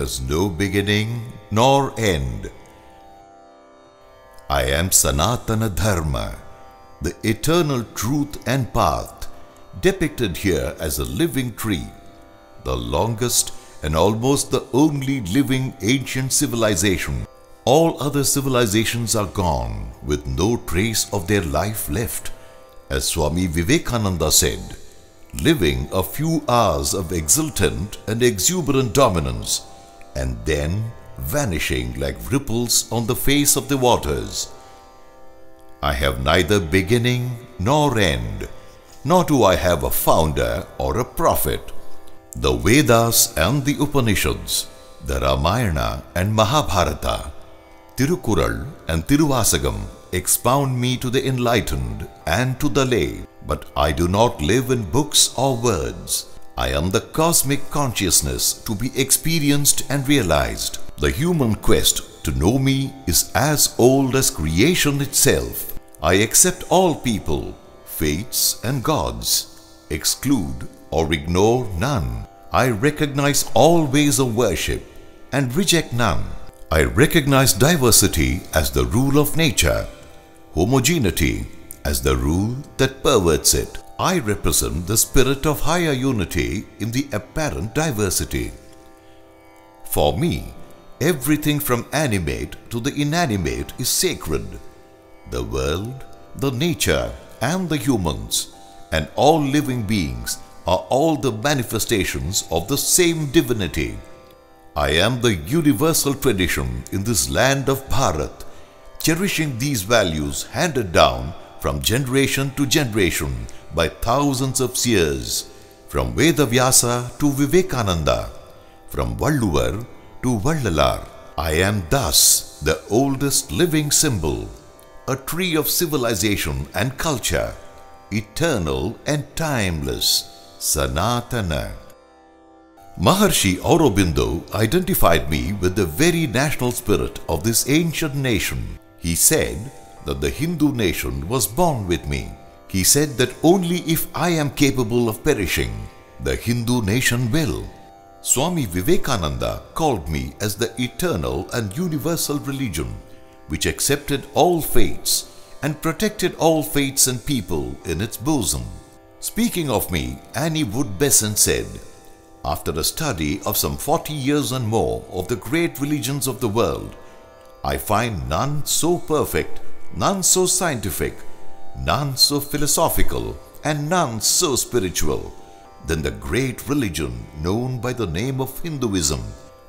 has no beginning nor end. I am Sanatana Dharma, the eternal truth and path, depicted here as a living tree, the longest and almost the only living ancient civilization. All other civilizations are gone with no trace of their life left. As Swami Vivekananda said, living a few hours of exultant and exuberant dominance, and then vanishing like ripples on the face of the waters. I have neither beginning nor end, nor do I have a founder or a prophet. The Vedas and the Upanishads, the Ramayana and Mahabharata, Tirukural and Tiruvasagam expound me to the enlightened and to the lay, but I do not live in books or words. I am the cosmic consciousness to be experienced and realized. The human quest to know me is as old as creation itself. I accept all people, faiths and gods, exclude or ignore none. I recognize all ways of worship and reject none. I recognize diversity as the rule of nature, homogeneity as the rule that perverts it. I represent the spirit of higher unity in the apparent diversity. For me, everything from animate to the inanimate is sacred. The world, the nature, and the humans, and all living beings are all the manifestations of the same divinity. I am the universal tradition in this land of Bharat, cherishing these values handed down from generation to generation by thousands of seers, from Vedavyasa to Vivekananda, from Valluvar to Vallalar. I am thus the oldest living symbol, a tree of civilization and culture, eternal and timeless, Sanatana. Maharshi Aurobindo identified me with the very national spirit of this ancient nation. He said that the Hindu nation was born with me. He said that only if I am capable of perishing, the Hindu nation will. Swami Vivekananda called me as the eternal and universal religion, which accepted all faiths and protected all faiths and people in its bosom. Speaking of me, Annie Wood Besant said, after a study of some 40 years and more of the great religions of the world, I find none so perfect, none so scientific, none so philosophical, and none so spiritual than the great religion known by the name of Hinduism,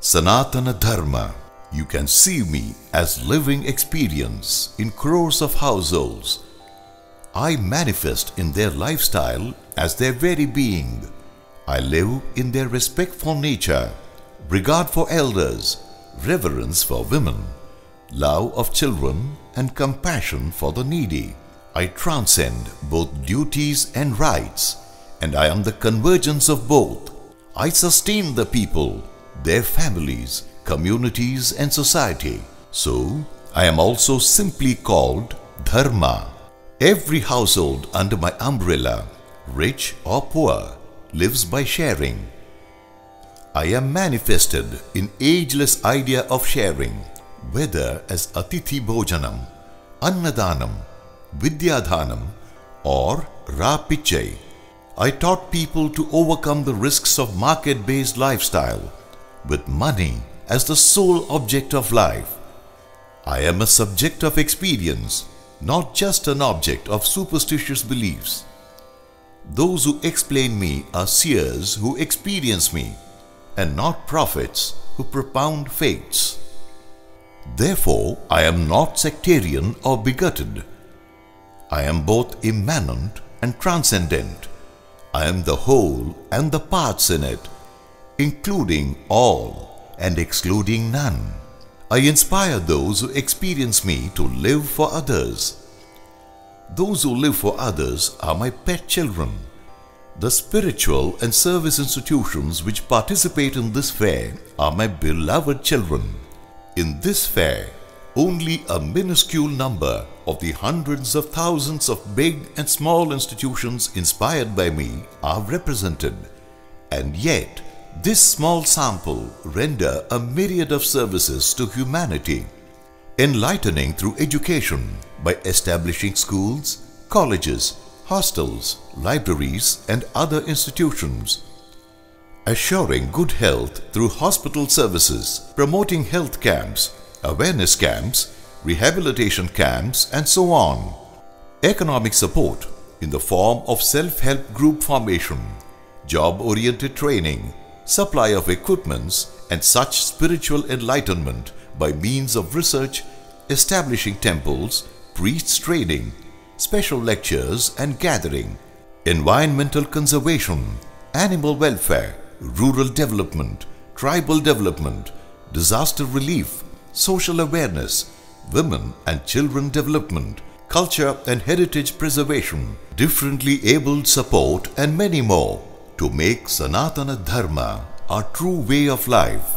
Sanatana Dharma. You can see me as living experience in crores of households. I manifest in their lifestyle as their very being. I live in their respect for nature, regard for elders, reverence for women, love of children, and compassion for the needy. I transcend both duties and rights, and I am the convergence of both. I sustain the people, their families, communities, and society. So, I am also simply called Dharma. Every household under my umbrella, rich or poor, lives by sharing. I am manifested in ageless idea of sharing, whether as Atithi Bhojanam, Annadanam, Vidyadhanam, or Rapichai. I taught people to overcome the risks of market-based lifestyle with money as the sole object of life. I am a subject of experience, not just an object of superstitious beliefs. Those who explain me are seers who experience me, and not prophets who propound faiths. Therefore, I am not sectarian or bigoted. I am both immanent and transcendent. I am the whole and the parts in it, including all and excluding none. I inspire those who experience me to live for others. Those who live for others are my pet children. The spiritual and service institutions which participate in this fair are my beloved children. In this fair, only a minuscule number of the hundreds of thousands of big and small institutions inspired by me are represented, and yet this small sample render a myriad of services to humanity, enlightening through education by establishing schools, colleges, hostels, libraries and other institutions, assuring good health through hospital services, promoting health camps, awareness camps, rehabilitation camps and so on, economic support in the form of self-help group formation, job-oriented training, supply of equipments and such spiritual enlightenment by means of research, establishing temples, priests training, special lectures and gathering, environmental conservation, animal welfare, rural development, tribal development, disaster relief, social awareness, women and children development, culture and heritage preservation, differently abled support and many more to make Sanatana Dharma our true way of life.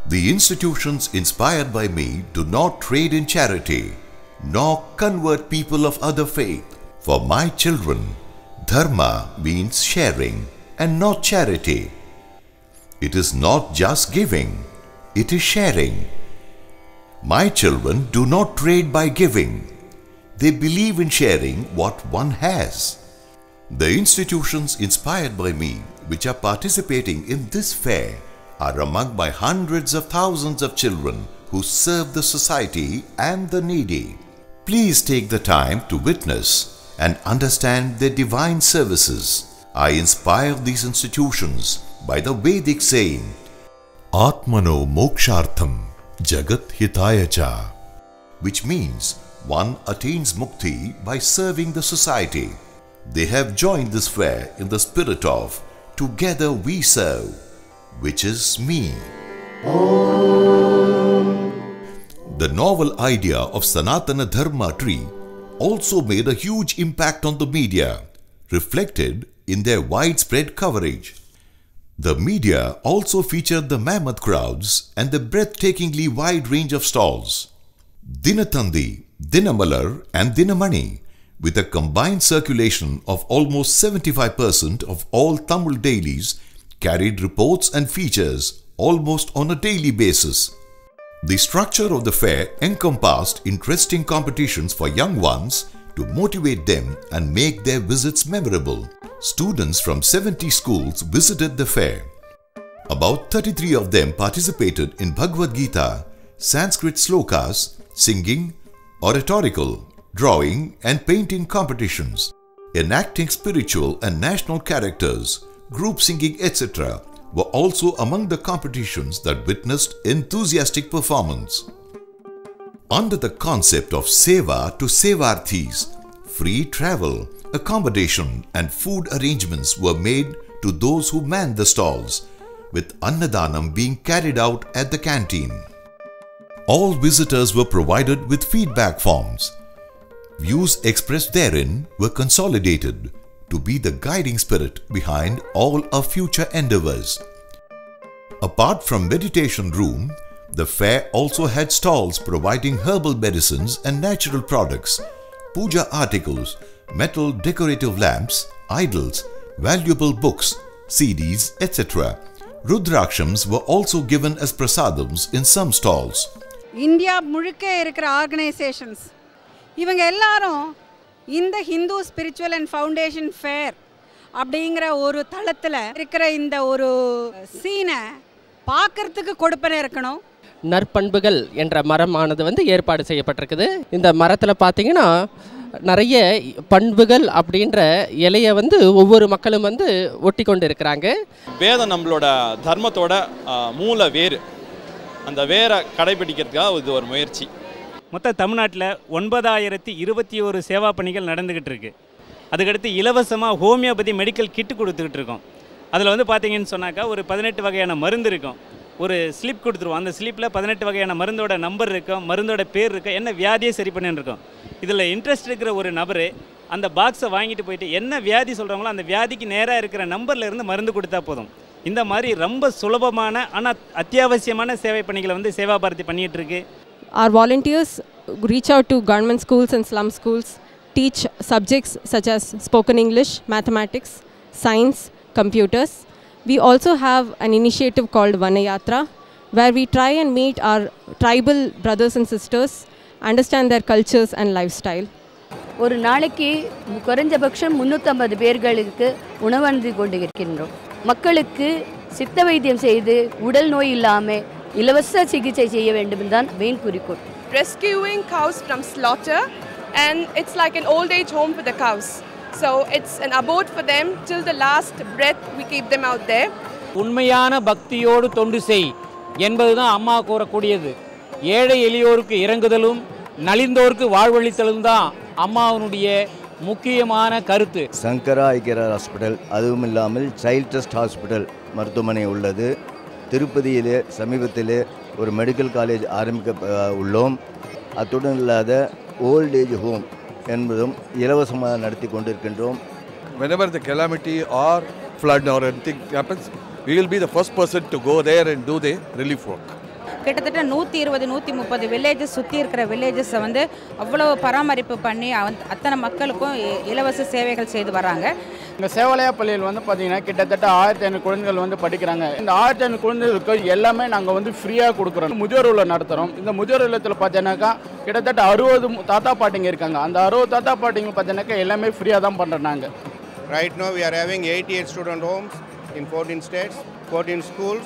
The institutions inspired by me do not trade in charity, nor convert people of other faith. For my children, Dharma means sharing and not charity. It is not just giving, it is sharing. My children do not trade by giving. They believe in sharing what one has. The institutions inspired by me, which are participating in this fair, are among my hundreds of thousands of children who serve the society and the needy. Please take the time to witness and understand their divine services. I inspire these institutions by the Vedic saying, Atmano Mokshartham Jagat Hitaya Cha, which means one attains mukti by serving the society. They have joined this fair in the spirit of Together We Serve, which is me. The novel idea of Sanatana Dharma tree also made a huge impact on the media, reflected in their widespread coverage. The media also featured the mammoth crowds and the breathtakingly wide range of stalls. Dinatandi, Dinamalar and Dinamani, with a combined circulation of almost 75% of all Tamil dailies, carried reports and features almost on a daily basis. The structure of the fair encompassed interesting competitions for young ones to motivate them and make their visits memorable. Students from 70 schools visited the fair. About 33 of them participated in Bhagavad Gita, Sanskrit slokas, singing, oratorical, drawing and painting competitions, enacting spiritual and national characters, group singing, etc. were also among the competitions that witnessed enthusiastic performance. Under the concept of Seva to Sevarthis, free travel, accommodation and food arrangements were made to those who manned the stalls, with Annadanam being carried out at the canteen. All visitors were provided with feedback forms. Views expressed therein were consolidated to be the guiding spirit behind all our future endeavors. Apart from meditation room, the fair also had stalls providing herbal medicines and natural products, puja articles, metal decorative lamps, idols, valuable books, CDs, etc. Rudrakshams were also given as prasadams in some stalls. India முழுக்க இருக்கிற organizations இவங்க எல்லாரும் இந்த Hindu Spiritual and Foundation Fair அப்படிங்கற ஒரு தளத்துல இருக்கிற இந்த ஒரு சீனை பார்க்கிறதுக்கு கொடுப்பன இருக்கணும். நற்பண்புகள் என்ற மரமானது வந்து ஏற்பாடு செய்யப்பட்டிருக்குது. இந்த மரத்துல பாத்தீங்கன்னா நிறைய பண்புகள் அப்படின்ற இலையை வந்து ஒவ்வொரு மக்களும் வந்து ஒட்டி கொண்டு இருக்கிறாங்க. வேதம் நம்மளோட தர்மத்தோட மூல வேர். அந்த வேரை கடைபிடிக்கிறதுக்காக இது ஒரு முயற்சி. மொத்த தமிழ்நாட்டில் 9021 சேவா பணிகள் நடந்துக்கிட்டு இருக்கு. அதுக்கடுத்து இலவசமாக ஹோமியோபதி மெடிக்கல் கிட்டு கொடுத்துக்கிட்டு இருக்கோம். அதில் வந்து பார்த்தீங்கன்னு சொன்னாக்கா ஒரு 18 வகையான மருந்து இருக்கும். ஒரு ஸ்லிப் கொடுத்துருவோம். அந்த ஸ்லிப்பில் 18 வகையான மருந்தோட நம்பர் இருக்கும், மருந்தோட பேர் இருக்கும், என்ன வியாதியை சரி பண்ணின்னு இருக்கோம். இதில் இன்ட்ரெஸ்ட் இருக்கிற ஒரு நபர் அந்த பாக்ஸை வாங்கிட்டு போயிட்டு என்ன வியாதி சொல்கிறாங்களோ அந்த வியாதிக்கு நேராக இருக்கிற நம்பரில் இருந்து மருந்து கொடுத்தா போதும். இந்த மாதிரி ரொம்ப சுலபமான ஆனால் அத்தியாவசியமான சேவை பணிகளை வந்து சேவா பாரதி பண்ணிகிட்டு இருக்கு. Our volunteers reach out to government schools and slum schools, teach subjects such as spoken English, mathematics, science, computers. We also have an initiative called Vanayatra, where we try and meet our tribal brothers and sisters, understand their cultures and lifestyle. ஒரு நாளைக்கு குறைஞ்சபட்சம் 350 பேர்களுக்கு உணவருந்தி கொண்டு இருக்கின்றோம். மக்களுக்கு சித்த வைத்தியம் செய்து உடல் நோய் இல்லாமல் இலவச சிகிச்சை செய்ய வேண்டும் தான் மெயின் குறிக்கோள். Rescuing cows from slaughter, and it's like an old age home for the cows. So it's an abode for them till the last breath we keep them out there. உண்மையான பக்தியோடு தொண்டு செய் என்பதுதான் அம்மா கூறக்கூடியது. ஏழை எளியோருக்கு இறங்குதலும் நலிந்தோருக்கு வாழ்வளித்தலும் தான் அம்மாவினுடைய முக்கியமான கருத்து. சங்கரா ஐக்கியர் ஹாஸ்பிட்டல், அதுவும் இல்லாமல் சைல்ட் ட்ரஸ்ட் ஹாஸ்பிட்டல் மருத்துவமனை உள்ளது. திருப்பதியிலே சமீபத்திலே ஒரு மெடிக்கல் காலேஜ் ஆரம்பிக்க உள்ளோம். அத்துடன் இல்லாத ஓல்ட் ஏஜ் ஹோம் என்பதும் இலவசமாக நடத்தி கொண்டிருக்கின்றோம். Whenever the calamity or flood or anything happens, we will be the first person to go there and do the relief work. கிட்டத்தட்ட 120-130 வில்லேஜஸ் சுற்றி இருக்கிற வில்லேஜஸை வந்து அவ்வளோ பராமரிப்பு பண்ணி அத்தனை மக்களுக்கும் இலவச சேவைகள் செய்து வராங்க. இந்த சேவாலயா பள்ளியில் வந்து பார்த்தீங்கன்னா கிட்டத்தட்ட 1500 குழந்தைகள் வந்து படிக்கிறாங்க. இந்த 1500 குழந்தைகளுக்கு எல்லாமே நாங்கள் வந்து ஃப்ரீயாக கொடுக்குறோம். முதியோர் இல்லம் நடத்துகிறோம். இந்த முதியோர் இல்லத்தில் பார்த்தீங்கன்னாக்கா கிட்டத்தட்ட 60 தாத்தா பாட்டிங்க இருக்காங்க. அந்த 60 தாத்தா பாட்டிங்க பார்த்தீங்கன்னாக்கா எல்லாமே ஃப்ரீயாக தான் பண்ணுறோம் நாங்கள். Right now we are having 88 student homes in 14 states, 14 schools,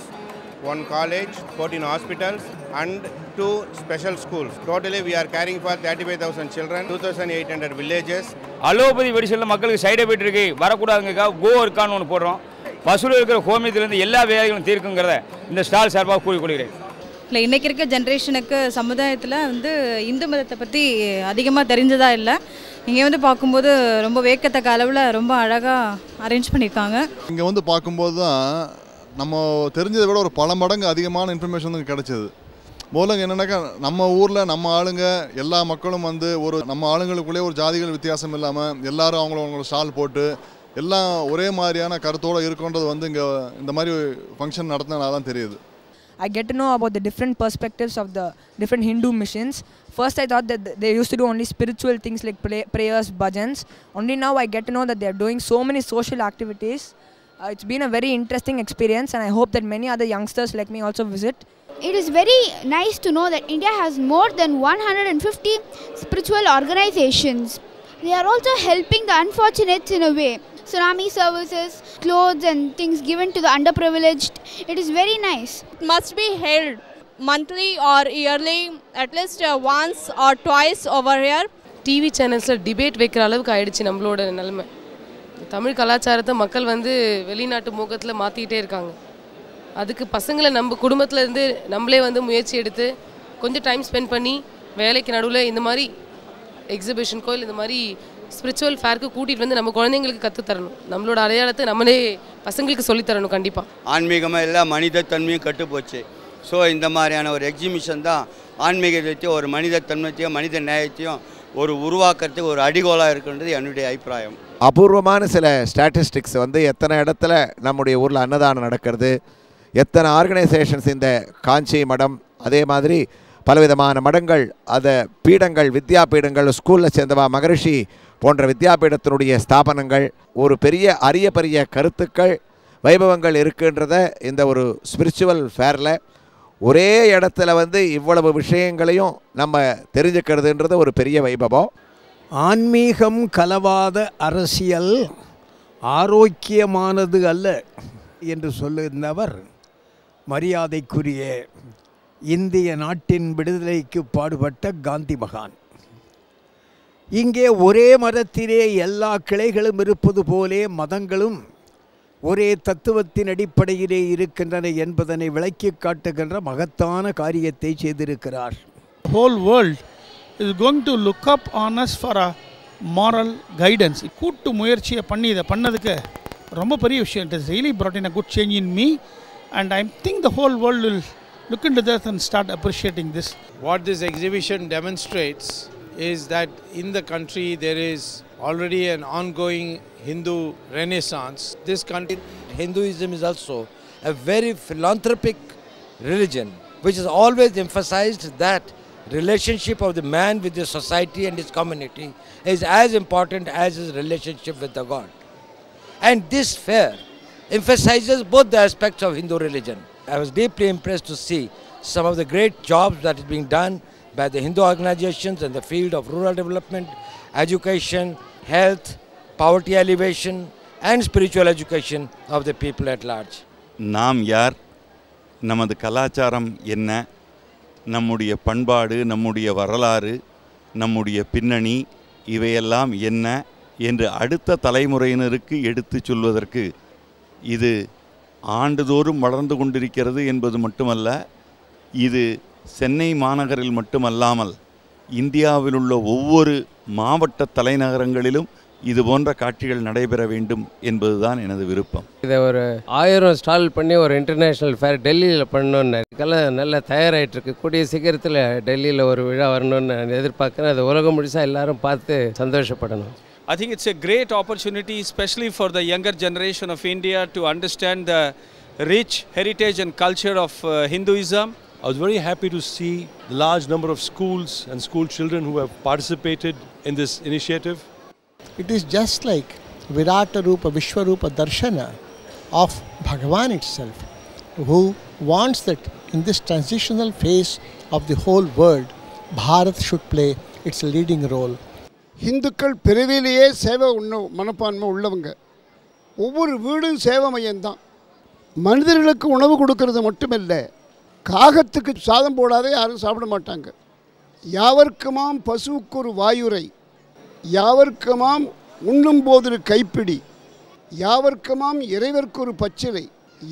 1 college, 14 hospitals and 2 special schools. Totally we are caring for 35,000 children, 2,800 villages. Allopathy மெடிசனில் மக்களுக்கு சைடு எஃபெக்ட் இருக்கு வரக்கூடாதுங்க கோ இருக்கான்னு ஒன்று போடுறோம். பசுவில் இருக்கிற ஹோமியத்திலேருந்து எல்லா வியாதிகளும் தீர்க்குங்கிறத இந்த ஸ்டால் சார்பாக கூறிக்கொள்கிறேன். இல்லை இன்றைக்கி இருக்க ஜென்ரேஷனுக்கு சமுதாயத்தில் வந்து இந்து மதத்தை பற்றி அதிகமாக தெரிஞ்சதா இல்லை. இங்கே வந்து பார்க்கும்போது ரொம்ப வேக்கத்தக்க அளவில் ரொம்ப அழகாக அரேஞ்ச் பண்ணியிருக்காங்க. இங்கே வந்து பார்க்கும்போது தான் நம்ம தெரிஞ்சதை விட ஒரு பல மடங்கு அதிகமான இன்ஃபர்மேஷன் வந்து கிடச்சிது. முதல்ல என்னென்னாக்கா நம்ம ஊரில் நம்ம ஆளுங்க எல்லா மக்களும் வந்து ஒரு நம்ம ஆளுங்களுக்குள்ளே ஒரு ஜாதிகள் வித்தியாசம் இல்லாமல் எல்லாரும் அவங்கள ஸ்டால் போட்டு எல்லாம் ஒரே மாதிரியான கருத்தோடு இருக்குன்றது வந்து இங்கே இந்த மாதிரி ஃபங்க்ஷன் நடத்தினால தான் தெரியுது. I get to know about the different perspectives of the different Hindu missions. First I thought that they used to do only spiritual things like prayers, bhajans. Only now I get to know that they are doing so many social activities. It's been a very interesting experience and I hope that many other youngsters like me also visit. It is very nice to know that India has more than 150 spiritual organizations. They are also helping the unfortunate in a way. Tsunami services, clothes and things given to the underprivileged. It is very nice. It must be held monthly or yearly, at least once or twice over here. TV channels debate வைக்கிற அளவுக்கு ஆயிடுச்சு நம்மளோட நிலைமை. தமிழ் கலாச்சாரத்தை மக்கள் வந்து வெளிநாட்டு மோகத்தில் மாற்றிக்கிட்டே இருக்காங்க. அதுக்கு பசங்களை நம்ம குடும்பத்தில் நம்மளே வந்து முயற்சி எடுத்து கொஞ்சம் டைம் ஸ்பெண்ட் பண்ணி வேலைக்கு நடுவில் இந்த மாதிரி எக்ஸிபிஷனுக்கோ இல்லை இந்த மாதிரி ஸ்பிரிச்சுவல் ஃபேருக்கு கூட்டிகிட்டு வந்து நம்ம குழந்தைங்களுக்கு கற்றுத்தரணும். நம்மளோட அடையாளத்தை நம்மளே பசங்களுக்கு சொல்லித்தரணும். கண்டிப்பாக ஆன்மீகமாக எல்லா மனித தன்மையும் கட்டுப்போச்சு. ஸோ இந்த மாதிரியான ஒரு எக்ஸிபிஷன் தான் ஆன்மீகத்தையும் ஒரு மனித தன்மையத்தையும் மனித நியாயத்தையும் ஒரு உருவாக்குறதுக்கு ஒரு அடிகோலாக இருக்குன்றது என்னுடைய அபிப்பிராயம். அபூர்வமான சில ஸ்டாட்டிஸ்டிக்ஸ் வந்து எத்தனை இடத்துல நம்முடைய ஊரில் அன்னதானம் நடக்கிறது, எத்தனை ஆர்கனைசேஷன்ஸ் இந்த காஞ்சி மடம், அதே மாதிரி பலவிதமான மடங்கள், அதை பீடங்கள், வித்யா பீடங்கள், ஸ்கூலில் சேர்ந்தவா மகரிஷி போன்ற வித்யாபீடத்தினுடைய ஸ்தாபனங்கள், ஒரு பெரிய அரிய பெரிய கருத்துக்கள், வைபவங்கள் இருக்குன்றத இந்த ஒரு ஸ்பிரிச்சுவல் ஃபேரில் ஒரே இடத்துல வந்து இவ்வளவு விஷயங்களையும் நம்ம தெரிஞ்சுக்கிறதுன்றது ஒரு பெரிய வைபவம். ஆன்மீகம் கலவாத அரசியல் ஆரோக்கியமானது அல்ல என்று சொல்லுகின்றவர் மரியாதைக்குரிய இந்திய நாட்டின் விடுதலைக்கு பாடுபட்ட காந்தி மகான். இங்கே ஒரே மதத்திலே எல்லா கிளைகளும் இருப்பது போலே மதங்களும் ஒரே தத்துவத்தின் அடிப்படையிலே இருக்கின்றன என்பதனை விளக்கி காட்டுகின்ற மகத்தான காரியத்தை செய்திருக்கிறார். Whole world is going to look up on us for a moral guidance. கூட்டு முயற்சியை பண்ணி இதை பண்ணதுக்கு ரொம்ப பெரிய விஷயம். It has really brought in a good change in me and I think the whole world will look into this and start appreciating this. What this exhibition demonstrates is that in the country there is already an ongoing Hindu renaissance. This country, Hinduism is also a very philanthropic religion which has always emphasized that relationship of the man with the society and his community is as important as his relationship with the God. And this fair emphasizes both the aspects of Hindu religion. I was deeply impressed to see some of the great jobs that is being done by the Hindu organizations in the field of rural development, education, health, poverty alleviation and spiritual education of the people at large. நாம் யார், நமது கலாச்சாரம் என்ன, நம்முடைய பண்பாடு, நம்முடைய வரலாறு, நம்முடைய பின்னணி இவையெல்லாம் என்ன என்று அடுத்த தலைமுறையினருக்கு எடுத்துச் சொல்வதற்கு இது ஆண்டுதோறும் வளர்ந்து கொண்டிருக்கிறது என்பது மட்டுமல்ல, இது சென்னை மாநகரில் மட்டுமல்லாமல் இந்தியாவில் உள்ள ஒவ்வொரு மாவட்ட தலைநகரங்களிலும் இது போன்ற காட்சிகள் நடைபெற வேண்டும் என்பதுதான் எனது விருப்பம். இதை ஒரு 1000 ஸ்டால் பண்ணி ஒரு இன்டர்நேஷ்னல் ஃபேர் டெல்லியில் பண்ணணுன்னு இதுக்கெல்லாம் நல்லா தயாராகிட்டு இருக்கு. கூடிய சீக்கிரத்தில் டெல்லியில் ஒரு விழா வரணும்னு நான் எதிர்பார்க்குறேன். அது உலகம் முழுசாக எல்லாரும் பார்த்து சந்தோஷப்படணும். I think it's a great opportunity, especially for the younger generation of India, to understand the rich heritage and culture of Hinduism. I was very happy to see the large number of schools and school children who have participated in this initiative. It is just like Virata Rupa Vishwarupa Darshana of Bhagavan itself, who wants that in this transitional phase of the whole world, Bharat should play its leading role. இந்துக்கள் பிறவிலேயே சேவை மனப்பான்மை உள்ளவங்க. ஒவ்வொரு வீடும் சேவை மையம்தான். மனிதர்களுக்கு உணவு கொடுக்கறது மட்டுமில்ல, காகத்துக்கு சாதம் போடாத யாரும் சாப்பிட மாட்டாங்க. யாவர்க்குமாம் பசுவுக்கு ஒரு வாயுரை, யாவர்க்குமாம் உண்ணும் போது கைப்பிடி, யாவர்க்குமாம் இறைவர்க்கு ஒரு பச்சிலை,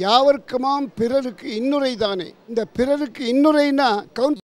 யாவர்க்குமாம் பிறருக்கு இன்னுரை தானே. இந்த பிறருக்கு இன்னுரைனா